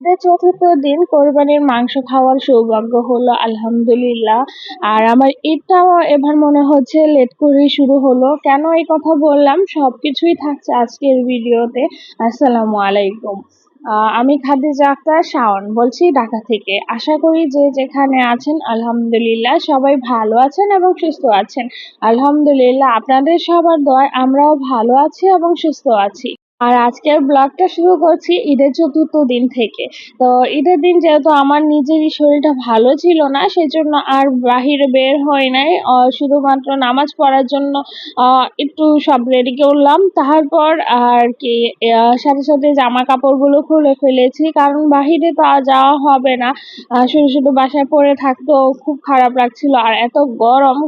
ঈদের চতুর্থ দিন কোরবানির মাংস খাওয়ার সৌভাগ্য হলো আলহামদুলিল্লাহ। আর আমার ঈদটাও এবার মনে হচ্ছে লেট করেই শুরু হলো। কেন এই কথা বললাম সবকিছুই থাকছে আজকের ভিডিওতে। আসসালামু আলাইকুম। আমি খাদিজা আক্তার শাওন বলছি ঢাকা থেকে। আশা করি যে যেখানে আছেন আলহামদুলিল্লাহ সবাই ভালো আছেন এবং সুস্থ আছেন। আলহামদুলিল্লাহ আপনাদের সবার দোয়ায় আমরাও ভালো আছি এবং সুস্থ আছি। আর আজকের ব্লগটা শুরু করছি ঈদের চতুর্থ দিন থেকে। তো ঈদের দিন যেহেতু আমার নিজেরই শরীরটা ভালো ছিল না, সেজন্য আর বাহিরে বের হয় নাই। শুধুমাত্র নামাজ পড়ার জন্য একটু সব রেডি করলাম। তারপর আর কি সাথে সাথে জামা কাপড়গুলো খুলে ফেলেছি, কারণ বাহিরে তো আর যাওয়া হবে না। শুধু শুধু বাসায় পড়ে থাকতেও খুব খারাপ লাগছিল, আর এত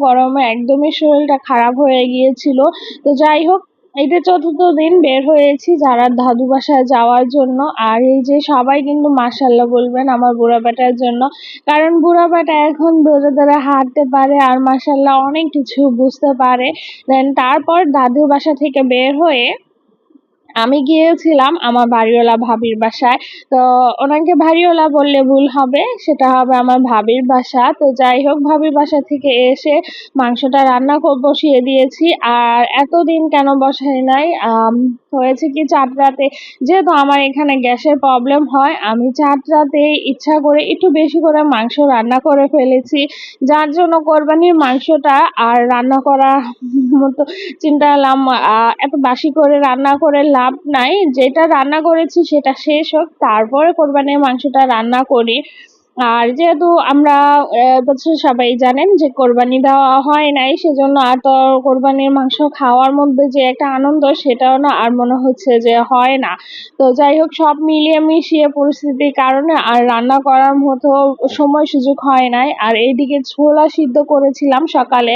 গরমে একদমই শরীরটা খারাপ হয়ে গিয়েছিল। তো যাই হোক, ঈদের চতুর্থ দিন বের হয়েছি যারা দাদু বাসায় যাওয়ার জন্য। আর এই যে সবাই কিন্তু মাশাআল্লাহ বলবেন আমার বুড়া বেটার জন্য, কারণ বুড়া বেটা এখন ধরে ধরে হাঁটতে পারে আর মাশাআল্লাহ অনেক কিছু বুঝতে পারে। দেন তারপর দাদুর বাসা থেকে বের হয়ে আমি গিয়েছিলাম আমার বাড়িওয়ালা ভাবির বাসায়। তো ওনাকে বাড়িওয়ালা বললে ভুল হবে, সেটা হবে আমার ভাবির বাসা। তো যাই হোক, ভাবির বাসা থেকে এসে মাংসটা রান্না বসিয়ে দিয়েছি। আর এতদিন কেন বসাই নাই, হয়েছে কি চাঁদ রাতে যেহেতু আমার এখানে গ্যাসের প্রবলেম হয়, আমি চাঁদ রাতে ইচ্ছা করে একটু বেশি করে মাংস রান্না করে ফেলেছি, যার জন্য কোরবানির মাংসটা আর রান্না করা মতো চিন্তা করলাম এত বাসি করে রান্না করে লাভ নাই, যেটা রান্না করেছি সেটা শেষ হোক তারপরে কোরবানির মাংসটা রান্না করি। আর যেহেতু আমরা বছর সবাই জানেন যে কোরবানি দেওয়া হয় নাই, সেজন্য আর তো কোরবানির মাংস খাওয়ার মধ্যে যে একটা আনন্দ সেটাও না আর মনে হচ্ছে যে হয় না। তো যাই হোক, সব মিলিয়ে মিশিয়ে পরিস্থিতির কারণে আর রান্না করার মতো সময় সুযোগ হয় নাই। আর এইদিকে ছোলা সিদ্ধ করেছিলাম সকালে।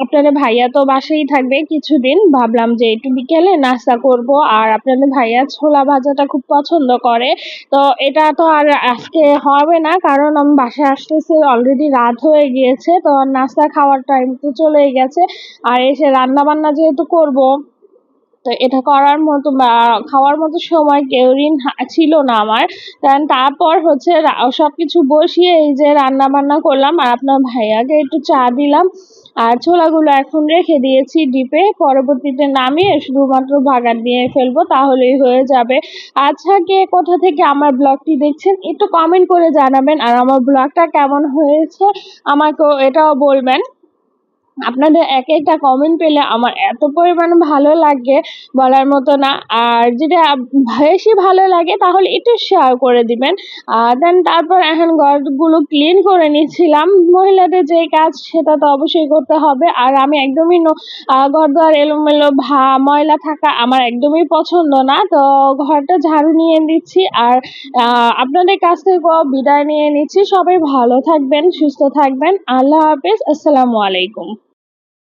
আপনাদের ভাইয়া তো বাসায় থাকবে কিছুদিন, ভাবলাম যে একটু বিকেলে নাস্তা করব। আর আপনাদের ভাইয়া ছোলা ভাজাটা খুব পছন্দ করে। তো এটা তো আর আজকে হবে না, কারণ আমি বাসায় আসতেছি অলরেডি রাত হয়ে গিয়েছে। তো নাস্তা খাওয়ার টাইম তো চলেই গেছে। আর এসে রান্না বান্না যেহেতু করব, তো এটা করার মতো বা খাওয়ার মতো সময় কেউই ছিল না আমার। তারপর হচ্ছে সবকিছু বসিয়ে এই যে রান্না বান্না করলাম, আর আপনার ভাইয়াকে একটু চা দিলাম। আর ছোলাগুলো এখন রেখে দিয়েছি ডিপে, পরবর্তীতে নামিয়ে শুধুমাত্র বাগার দিয়ে ফেলবো, তাহলেই হয়ে যাবে। আচ্ছা, কে কোথা থেকে আমার ব্লগটি দেখছেন একটু কমেন্ট করে জানাবেন, আর আমার ব্লগটা কেমন হয়েছে আমাকেও এটাও বলবেন। আপনাদের এক একটা কমেন্ট পেলে আমার এত পরিমাণে ভালো লাগে বলার মতো না। আর যেটা বেশি ভালো লাগে তাহলে একটু শেয়ার করে দিবেন। দেন তারপর এখন ঘরগুলো ক্লিন করে নিচ্ছিলাম। মহিলাদের যে কাজ সেটা তো অবশ্যই করতে হবে, আর আমি একদমই ঘর দুয়ার এলোমেলো ময়লা থাকা আমার একদমই পছন্দ না। তো ঘরটা ঝাড়ু নিয়ে দিচ্ছি, আর আপনাদের কাছ থেকেও বিদায় নিয়ে নিচ্ছি। সবাই ভালো থাকবেন, সুস্থ থাকবেন। আল্লাহ হাফেজ, আসসালামু আলাইকুম।